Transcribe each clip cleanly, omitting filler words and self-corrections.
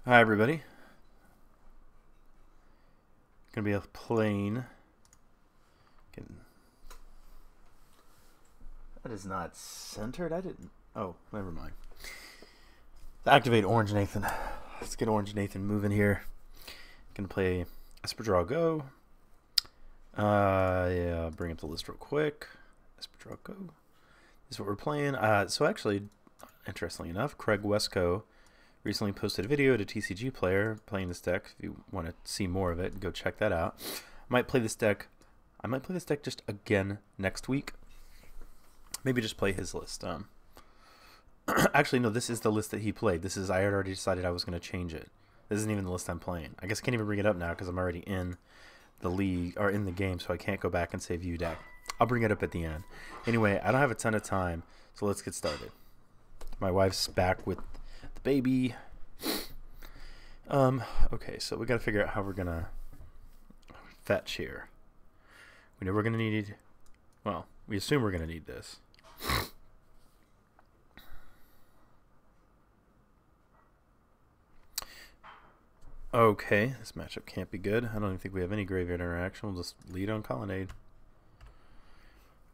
Hi everybody. Gonna be a plane. That is not centered. I didn't. Oh, never mind. Activate Orange Nathan. Let's get Orange Nathan moving here. Gonna play Esper Draw Go. Yeah, bring up the list real quick. Esper Draw Go. This is what we're playing. So actually, interestingly enough, Craig Wesco recently posted a video at a TCG player playing this deck. If you want to see more of it, go check that out. I might play this deck just again next week. Maybe just play his list. Actually, no, this is the list that he played. I had already decided I was going to change it. This isn't even the list I'm playing. I guess I can't even bring it up now because I'm already in the league or in the game, so I can't go back and say view deck. I'll bring it up at the end. Anyway, I don't have a ton of time, so let's get started. My wife's back with the baby. Okay, so we got to figure out how we're going to fetch here. We know we're going to need, well, we assume we're going to need this. Okay, this matchup can't be good. I don't even think we have any graveyard interaction. We'll just lead on Colonnade.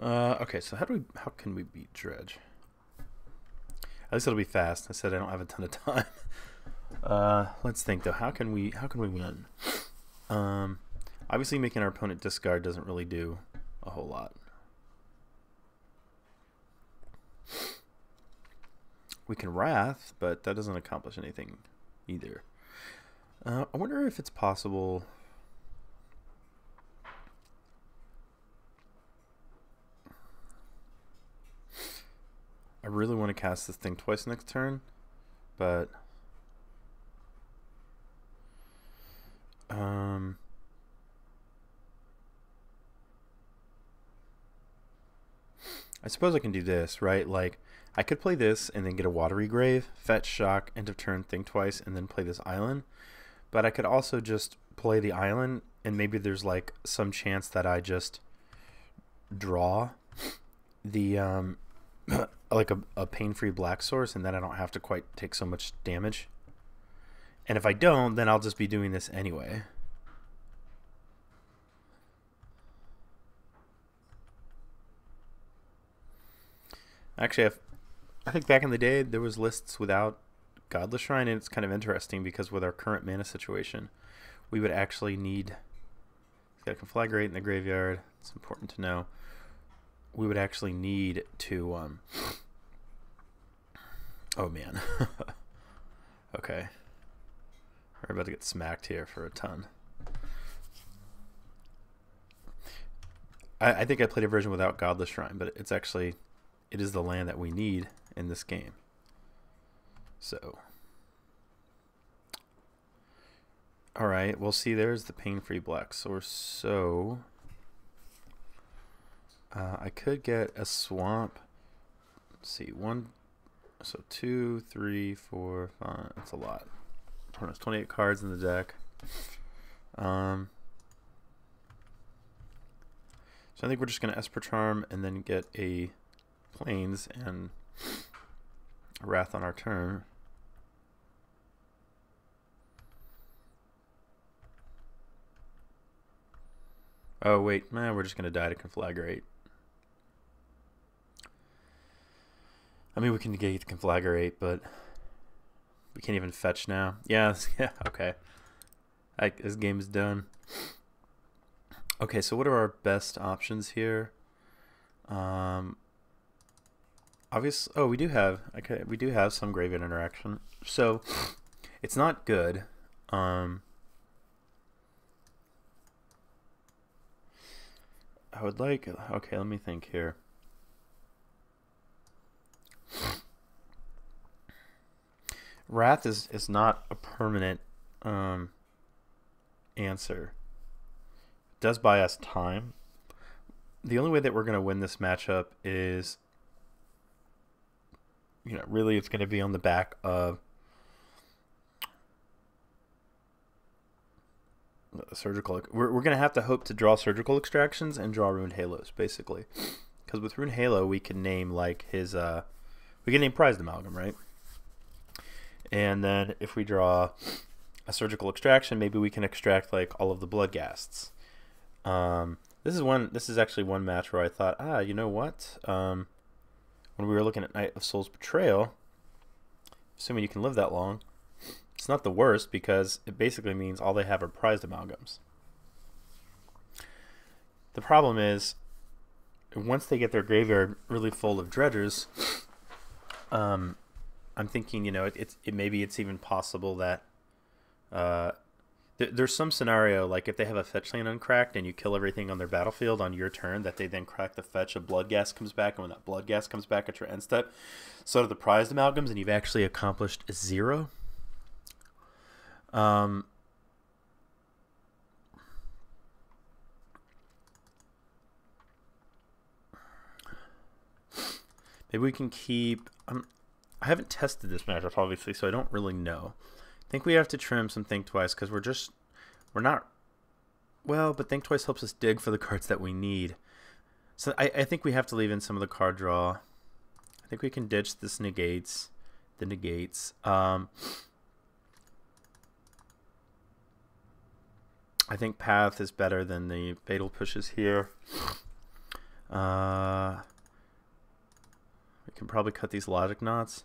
Okay, so how can we beat Dredge? At least it'll be fast. I said I don't have a ton of time. Let's think though. How can we win? Obviously making our opponent discard doesn't really do a whole lot. We can Wrath, but that doesn't accomplish anything either. I wonder if it's possible. I really want to cast this thing twice next turn, but I suppose I can do this, right? Like, I could play this and then get a Watery Grave, fetch, shock, end of turn, think twice, and then play this island. But I could also just play the island, and maybe there's like some chance that I just draw the like a pain-free black source, and then I don't have to quite take so much damage. And if I don't, then I'll just be doing this anyway. Actually, I think back in the day there was lists without Godless Shrine, and it's kind of interesting because with our current mana situation, we would actually need. Got a Conflagrate in the graveyard. It's important to know. We would actually need to. Oh man. Okay. We're about to get smacked here for a ton. I think I played a version without Godless Shrine, but it's actually. It is the land that we need in this game. So. Alright, well see there's the pain-free black source. So I could get a swamp. Let's see, 2, 3, 4, 5. That's a lot. There's 28 cards in the deck. So I think we're just gonna Esper Charm and then get a Plains and a Wrath on our turn. Oh wait, man, we're just gonna die to Conflagrate. I mean, we can negate the Conflagrate, but we can't even fetch now. Yeah, okay. This game is done. Okay, so what are our best options here? Obviously, oh, we do have some graveyard interaction. So it's not good. I would like. Okay, let me think here. Wrath is not a permanent answer. It does buy us time. The only way that we're going to win this matchup is, you know, really it's going to be on the back of surgical. We're going to have to hope to draw surgical extractions and draw Ruined Halos, basically. Because with Ruined Halo, we can name like his, we can name Prized Amalgam, right? And then if we draw a surgical extraction, maybe we can extract like all of the Bloodghasts. This is actually one match where I thought, you know what? When we were looking at Knight of Souls Betrayal, assuming you can live that long, it's not the worst because it basically means all they have are prized amalgams. The problem is, once they get their graveyard really full of dredgers, I'm thinking, you know, maybe it's even possible that there's some scenario, like if they have a fetch land uncracked and you kill everything on their battlefield on your turn, that they then crack the fetch, a Bloodghast comes back, and when that Bloodghast comes back at your end step, so do the prized amalgams, and you've actually accomplished 0. Maybe we can keep... I haven't tested this matchup, obviously, so I don't really know. I think we have to trim some Think Twice, because we're not... Well, but Think Twice helps us dig for the cards that we need. So I think we have to leave in some of the card draw. I think we can ditch the negates. I think Path is better than the Fatal Pushes here. We can probably cut these Logic Knots.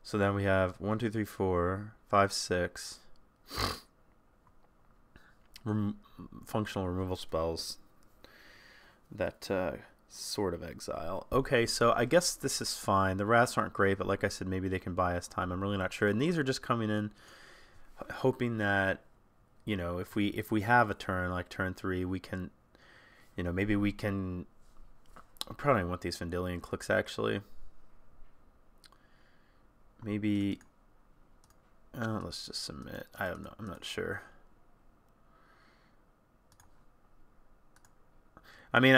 So then we have 1, 2, 3, 4, 5, 6 functional removal spells that sort of exile. Okay, so I guess this is fine. The Wraths aren't great, but like I said, maybe they can buy us time. I'm really not sure. And these are just coming in hoping that, you know, if we have a turn like turn 3, we can, you know, maybe we can... I probably want these Vendilion Clicks actually. Maybe let's just submit. I don't know. I'm not sure. I mean,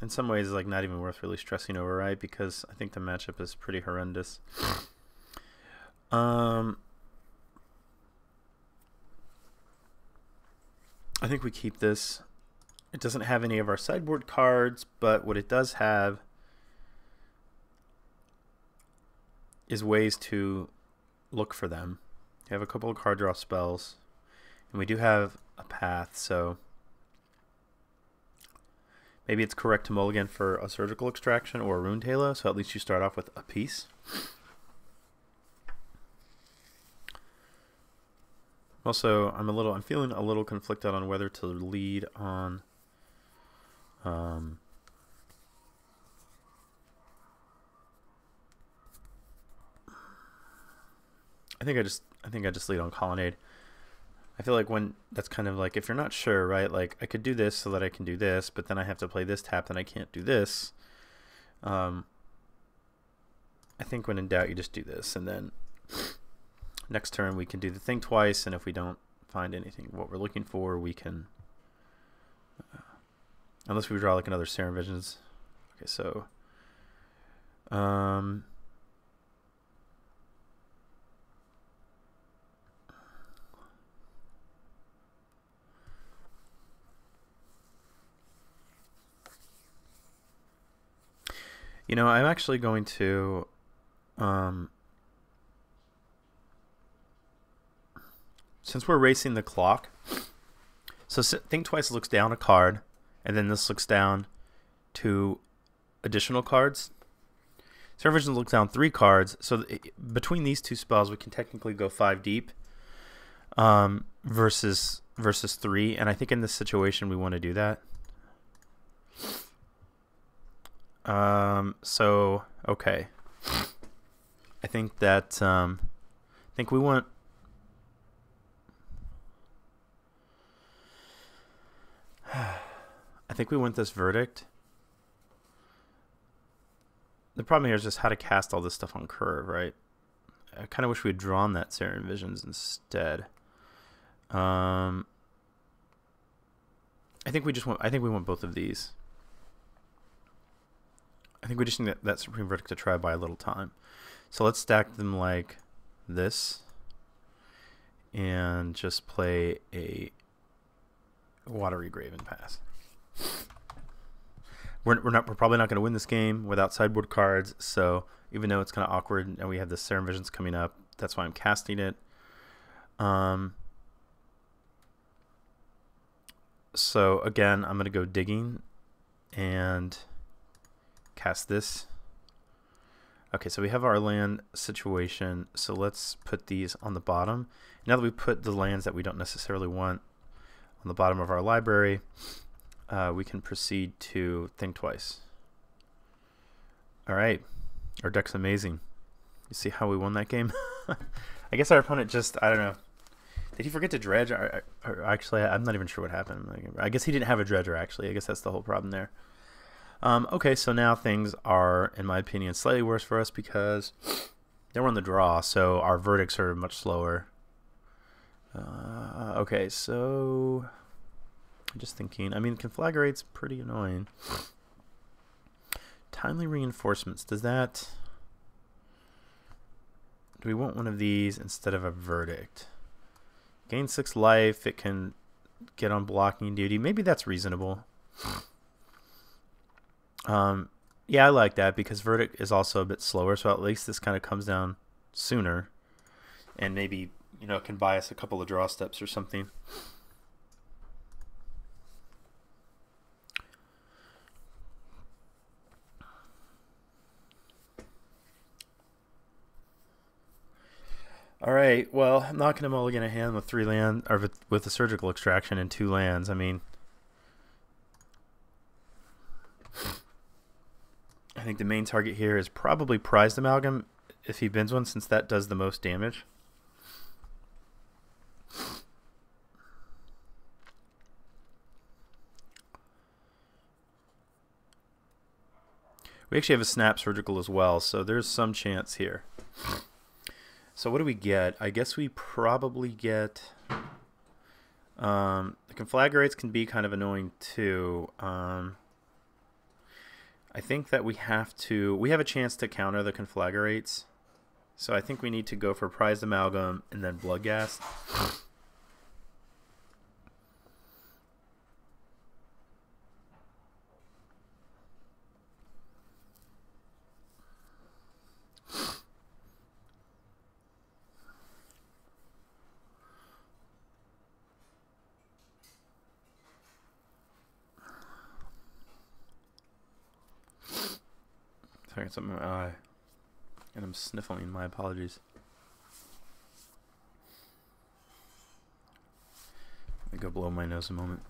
in some ways, it's like not even worth really stressing over, right? Because I think the matchup is pretty horrendous. I think we keep this. It doesn't have any of our sideboard cards, but what it does have is ways to look for them. You have a couple of card draw spells, and we do have a path, so maybe it's correct to mulligan for a surgical extraction or a Rune Halo, so at least you start off with a piece. Also, I'm feeling a little conflicted on whether to lead on I think I just lead on Colonnade. I feel like when that's kind of like, if you're not sure, right? Like I could do this so that I can do this, but then I have to play this tap and I can't do this. I think when in doubt, you just do this, and then next turn we can do the thing twice, and if we don't find anything what we're looking for, we can unless we draw like another Serum Visions. Okay, so you know, I'm actually going to since we're racing the clock, so Think Twice looks down a card, and then this looks down 2 additional cards. Serum Vision looks down 3 cards, so between these 2 spells, we can technically go 5 deep versus 3, and I think in this situation we want to do that. So okay, I think that I think we want. I think we want this Verdict. The problem here is just how to cast all this stuff on curve, right? I kind of wish we had drawn that Serum Visions instead. I think we want both of these. I think we just need that Supreme Verdict to try by a little time. So let's stack them like this and just play a Watery Grave and pass. We're probably not going to win this game without sideboard cards, so even though it's kind of awkward and we have the Serum Visions coming up, that's why I'm casting it. So again, I'm going to go digging and cast this. Okay, so we have our land situation. So let's put these on the bottom. Now that we put the lands that we don't necessarily want on the bottom of our library, we can proceed to think twice. All right, our deck's amazing. You see how we won that game? I guess our opponent just, I don't know. Did he forget to dredge? Or actually, I'm not even sure what happened. I guess he didn't have a dredger, actually. I guess that's the whole problem there. Okay, so now things are, in my opinion, slightly worse for us because they were on the draw, so our verdicts are much slower. Okay, so I'm just thinking. I mean, Conflagrate's pretty annoying. Timely reinforcements. Does that... Do we want one of these instead of a verdict? Gain 6 life. It can get on blocking duty. Maybe that's reasonable. Yeah, I like that because verdict is also a bit slower, so at least this kind of comes down sooner, and maybe, you know, it can buy us a couple of draw steps or something. All right, well, I'm not going to mulligan a hand with 3 land, or with a surgical extraction and 2 lands. I mean, I think the main target here is probably Prized Amalgam if he bins one, since that does the most damage. We actually have a Snap Surgical as well, so there's some chance here. So what do we get? I guess we probably get... the Conflagrates can be kind of annoying too. I think that we have a chance to counter the Conflagrates. So I think we need to go for Prized Amalgam and then Bloodghast. Sorry, something in my eye. And I'm sniffling. My apologies. Let me go blow my nose a moment.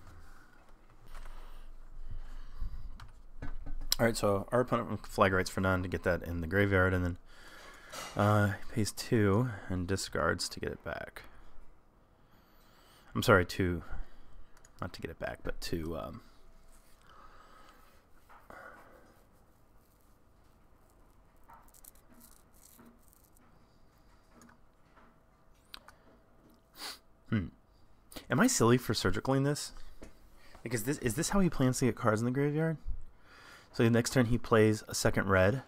Alright, so our opponent Conflagrates for none to get that in the graveyard, and then pays 2 and discards to get it back. I'm sorry, 2. Not to get it back, but to... Am I silly for surgicaling this? Like, is this how he plans to get cards in the graveyard? So the next turn he plays a second red,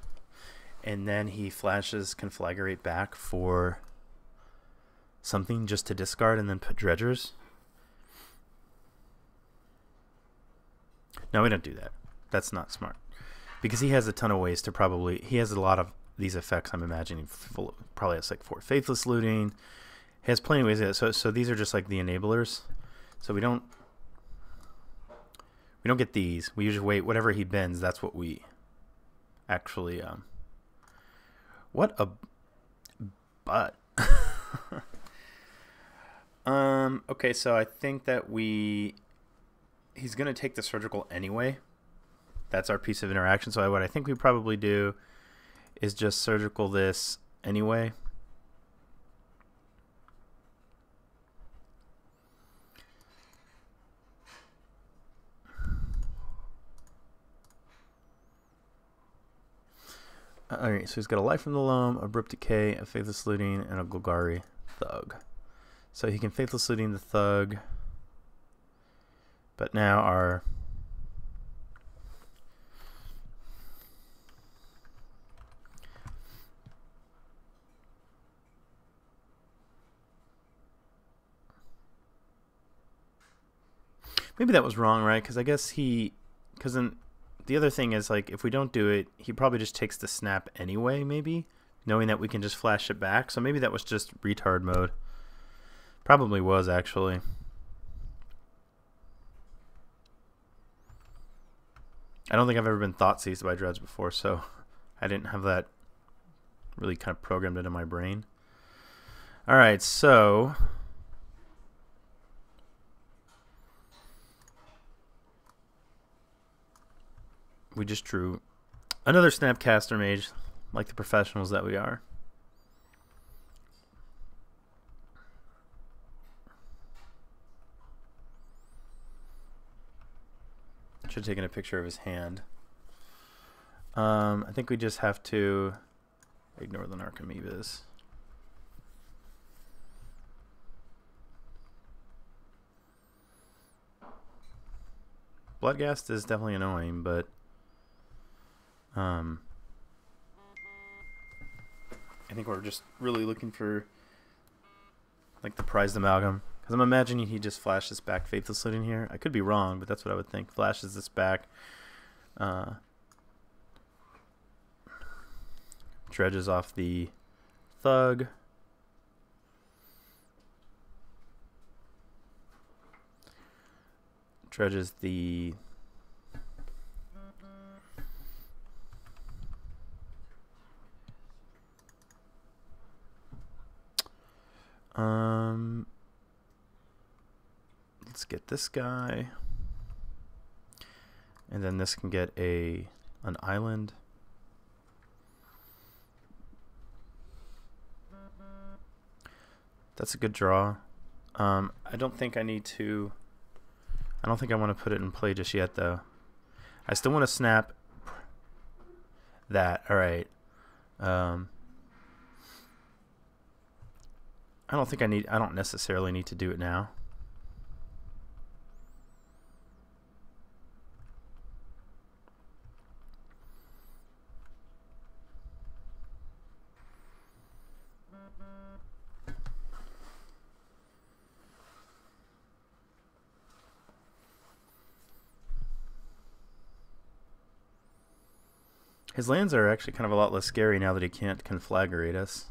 and then he flashes Conflagrate back for something just to discard and then put dredgers? No, we don't do that. That's not smart. Because he has a ton of ways to probably... He has a lot of these effects, I'm imagining. Probably has like 4 Faithless Looting. He has plenty of ways to do it. So these are just like the enablers. So we don't get these. We usually wait. Whatever he bends, that's what we actually... what a butt. Okay, so I think that he's going to take the surgical anyway. That's our piece of interaction. So what I think we probably do is just surgical this anyway. Alright, so he's got a Life from the Loam, a Abrupt Decay, a Faithless Looting, and a Golgari Thug. So he can Faithless Looting the Thug. But now our... Maybe that was wrong, right? Because I guess he... Because then... The other thing is, like, if we don't do it, he probably just takes the snap anyway, maybe, knowing that we can just flash it back. So maybe that was just retard mode. Probably was, actually. I don't think I've ever been thought seized by Dredge before, so I didn't have that really kind of programmed into my brain. Alright, so we just drew another Snapcaster Mage, like the professionals that we are. Should have taken a picture of his hand. I think we just have to ignore the Narcomoebas. Bloodghast is definitely annoying, but I think we're just really looking for like the prized amalgam. Because I'm imagining he just flashes this back Faithless Looting here. I could be wrong, but that's what I would think. Flashes this back. Dredges off the Thug. Dredges the let's get this guy, and then this can get an island. That's a good draw. I don't think I need to. I don't think I want to put it in play just yet, though. I still want to snap that. All right. I don't necessarily need to do it now. His lands are actually kind of a lot less scary now that he can't conflagrate us.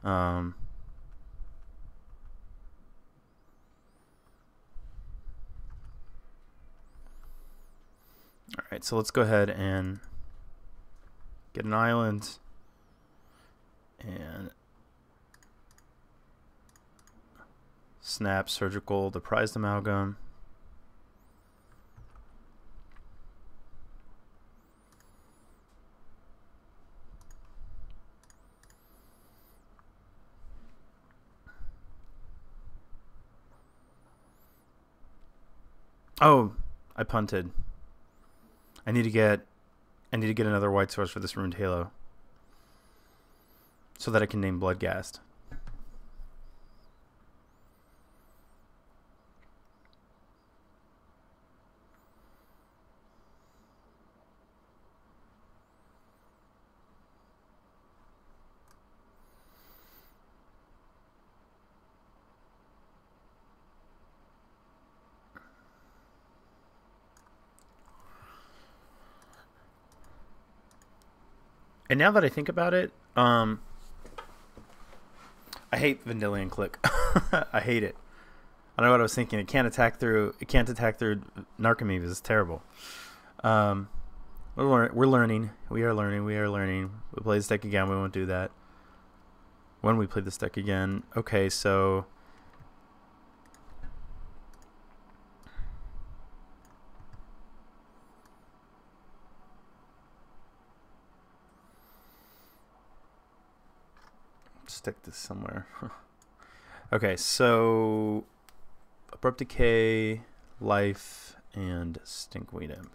Alright, so let's go ahead and get an island and snap Surgical, the prized amalgam. Oh, I punted. I need to get another white source for this Ruined Halo, so that I can name Bloodghast. And now that I think about it, I hate Vendilion Click. I hate it. I don't know what I was thinking. It can't attack through Narcomoebas. It's terrible. We're learning. We are learning. We play this deck again. We won't do that. When we play this deck again. Okay, so stick this somewhere. Okay, so Abrupt Decay, Life, and Stinkweed Imp.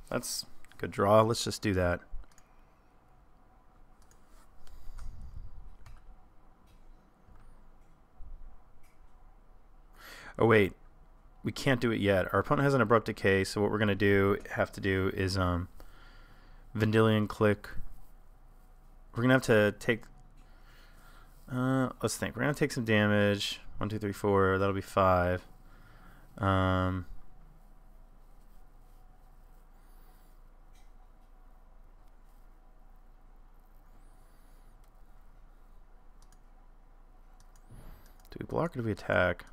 That's a good draw. Let's just do that. Oh wait, we can't do it yet. Our opponent has an Abrupt Decay, so what we're gonna have to do is Vendilion Click. We're gonna have to take. Let's think. We're gonna take some damage. 1, 2, 3, 4. That'll be 5. Do we block or do we attack?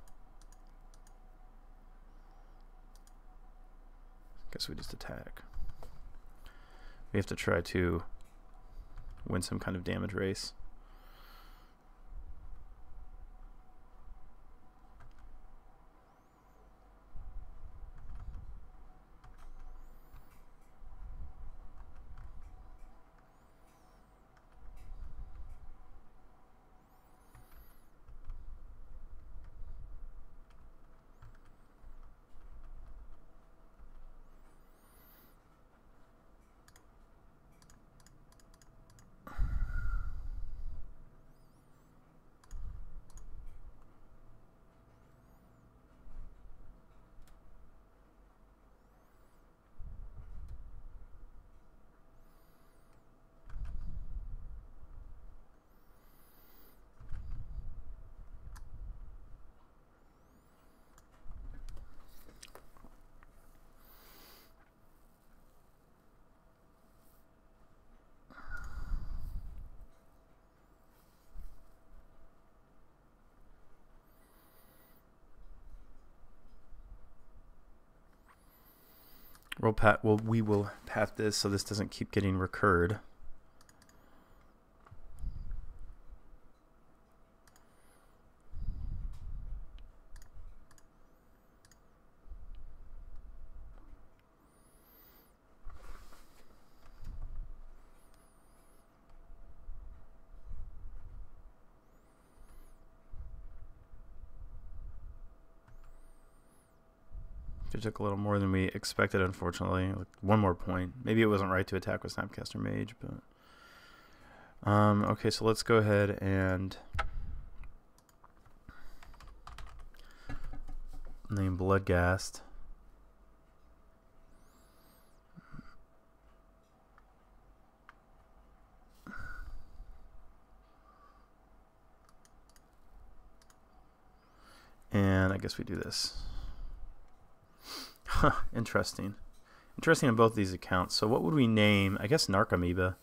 Guess we just attack. We have to try to win some kind of damage race. We will path this so this doesn't keep getting recurred. It took a little more than we expected, unfortunately. Like 1 more point. Maybe it wasn't right to attack with Snapcaster Mage, but okay, so let's go ahead and name Bloodghast. And I guess we do this. Huh, interesting. Interesting on both these accounts. So what would we name? I guess Narcomoeba.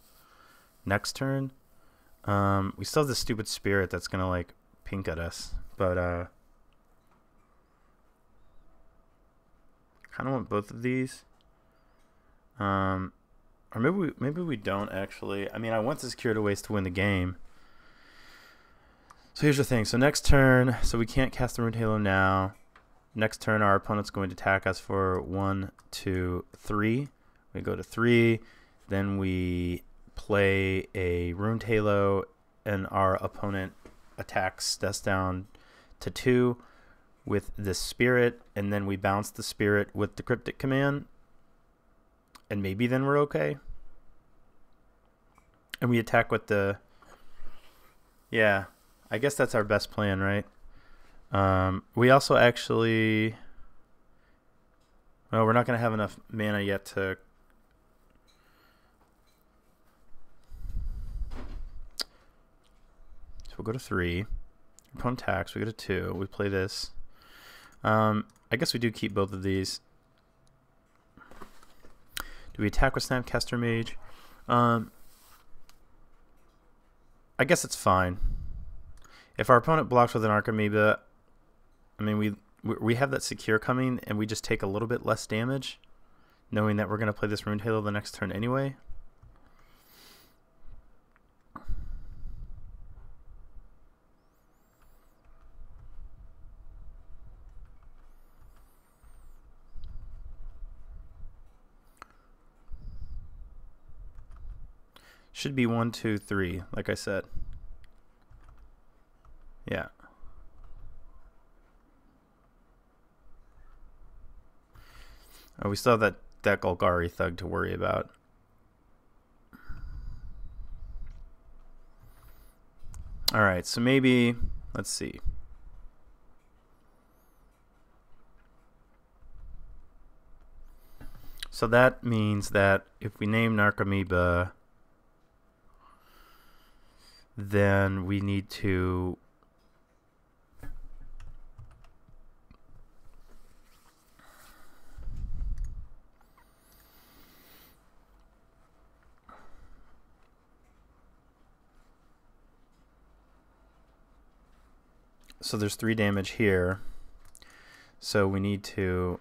Next turn. We still have this stupid spirit that's gonna like pink at us, but kind of want both of these. Or maybe we don't actually. I mean, I want the security waste to win the game. So here's the thing. So next turn, so we can't cast the Rune Halo now. Next turn, our opponent's going to attack us for 1, 2, 3. We go to 3. Then we play a Rune Halo, and our opponent attacks us down to 2 with the Spirit, and then we bounce the Spirit with the Cryptic Command, and maybe then we're okay. And we attack with the... Yeah, I guess that's our best plan, right? We also actually, well, we're not going to have enough mana yet to, so we'll go to 3, opponent attacks, we go to 2, we play this. I guess we do keep both of these. Do we attack with Snapcaster Mage? I guess it's fine. If our opponent blocks with an Narcomoeba, I mean, we have that secure coming, and we just take a little bit less damage, knowing that we're going to play this Rune Halo the next turn anyway. Should be 1, 2, 3, like I said. Yeah. Oh, we still have that that Golgari Thug to worry about. Alright, so maybe, let's see. So that means that if we name Narcomoeba, then we need to so there's 3 damage here. So we need to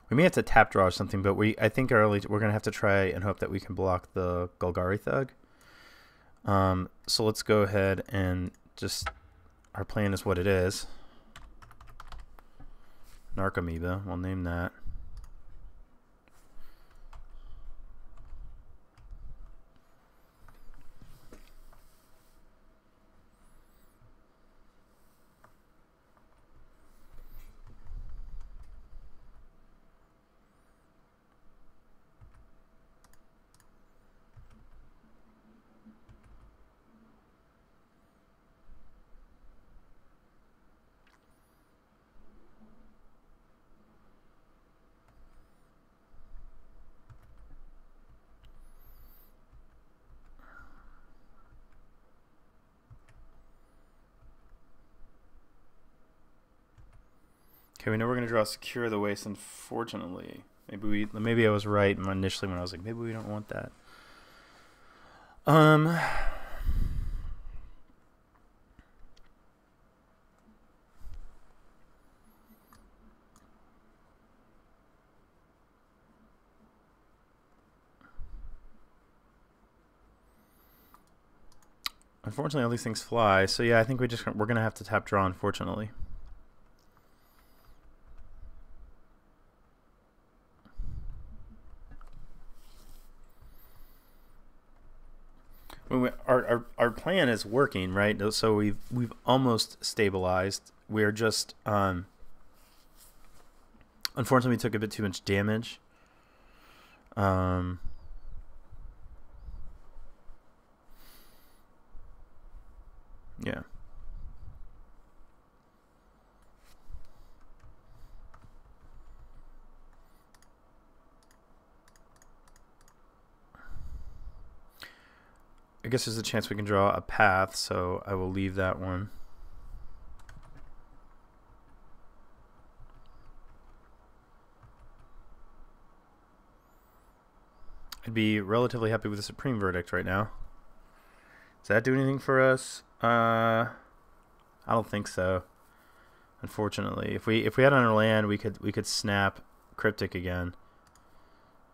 we may have to tap draw or something, but I think we're gonna have to try and hope that we can block the Golgari Thug. So let's go ahead and just, our plan is what it is. Narcomoeba, we'll name that. Okay, we know we're gonna draw Secure the Waste. Unfortunately, maybe I was right initially when I was like, maybe we don't want that. Unfortunately, all these things fly. So yeah, I think we're gonna have to tap draw. Unfortunately. Our plan is working, right? So we've almost stabilized. We're just unfortunately we took a bit too much damage. Yeah. I guess there's a chance we can draw a path, so I will leave that one. I'd be relatively happy with the Supreme Verdict right now. Does that do anything for us? I don't think so. Unfortunately, if we had on our land, we could snap Cryptic again.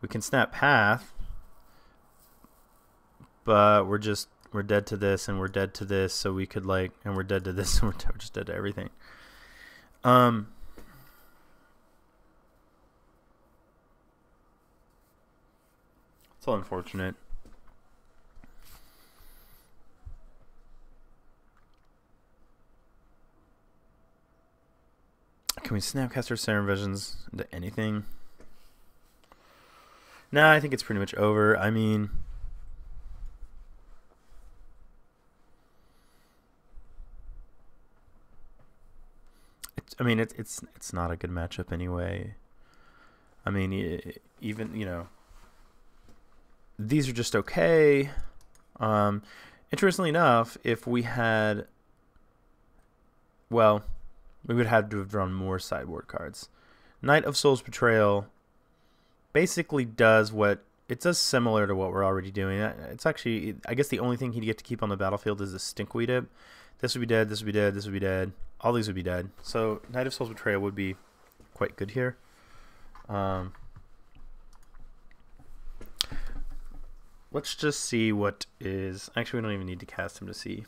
We can snap Path, but we're dead to this, and we're dead to this, so we could and we're dead to this, and we're just dead to everything. It's all unfortunate. Can we snapcaster Siren Visions into anything? Nah, I think it's pretty much over. I mean, it's not a good matchup anyway. I mean, even, you know, these are just okay. Interestingly enough, if we had, well, we would have to have drawn more sideboard cards. Knight of Soul's Betrayal basically does similar to what we're already doing. It's actually, I guess the only thing he'd get to keep on the battlefield is the Stinkweed Dip. This would be dead, this would be dead, this would be dead. All these would be dead. So Knight of Soul's Betrayal would be quite good here. Let's just see what is... Actually, we don't even need to cast him to see.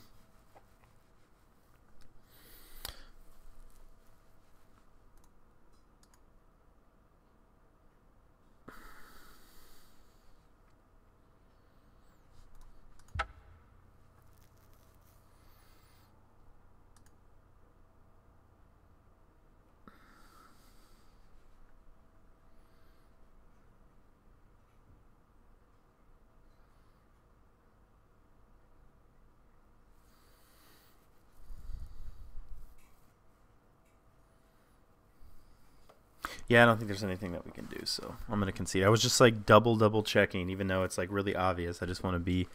Yeah, I don't think there's anything that we can do, so I'm going to concede. I was just like double checking, even though it's like really obvious. I just want to be,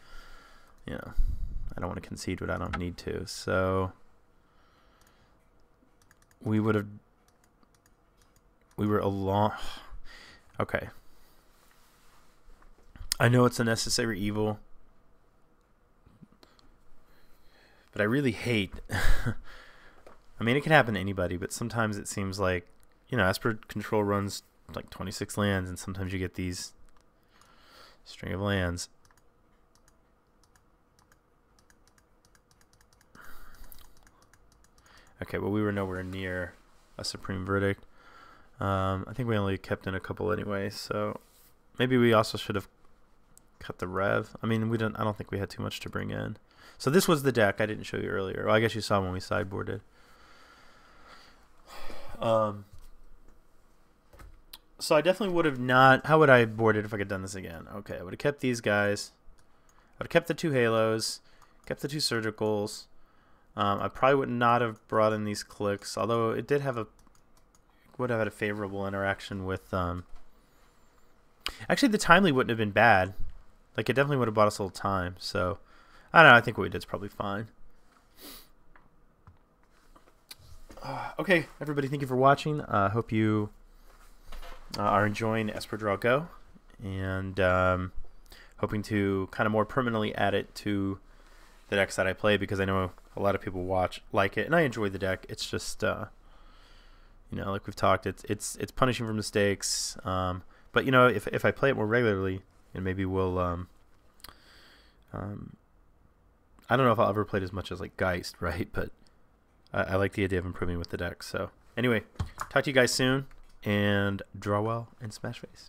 you know, I don't want to concede what I don't need to. So we were along. Okay. I know it's a necessary evil, but I really hate. I mean, it can happen to anybody, but sometimes it seems like, you know, Esper control runs like 26 lands, and sometimes you get these string of lands. Okay, well, we were nowhere near a supreme verdict. I think we only kept in a couple anyway, so maybe we also should have cut the rev. I mean, I don't think we had too much to bring in. So this was the deck I didn't show you earlier. Well, I guess you saw when we sideboarded. So I definitely would have not. How would I have boarded if I could have done this again? Okay, I would have kept these guys. I would have kept the 2 halos, kept the 2 surgicals. I probably would not have brought in these clicks, although it did have would have had a favorable interaction with. Actually, the timely wouldn't have been bad. Like, it definitely would have bought us a little time. So I don't know. I think what we did is probably fine. Okay, everybody, thank you for watching. I hope you are enjoying Esper Draw Go, and hoping to kind of more permanently add it to the decks that I play, because I know a lot of people like it, and I enjoy the deck. It's just, you know, like we've talked, it's punishing for mistakes. But you know, if I play it more regularly, and maybe we'll, I don't know if I'll ever play it as much as like Geist, right? But I like the idea of improving with the deck. So anyway, talk to you guys soon, and draw well and smash face.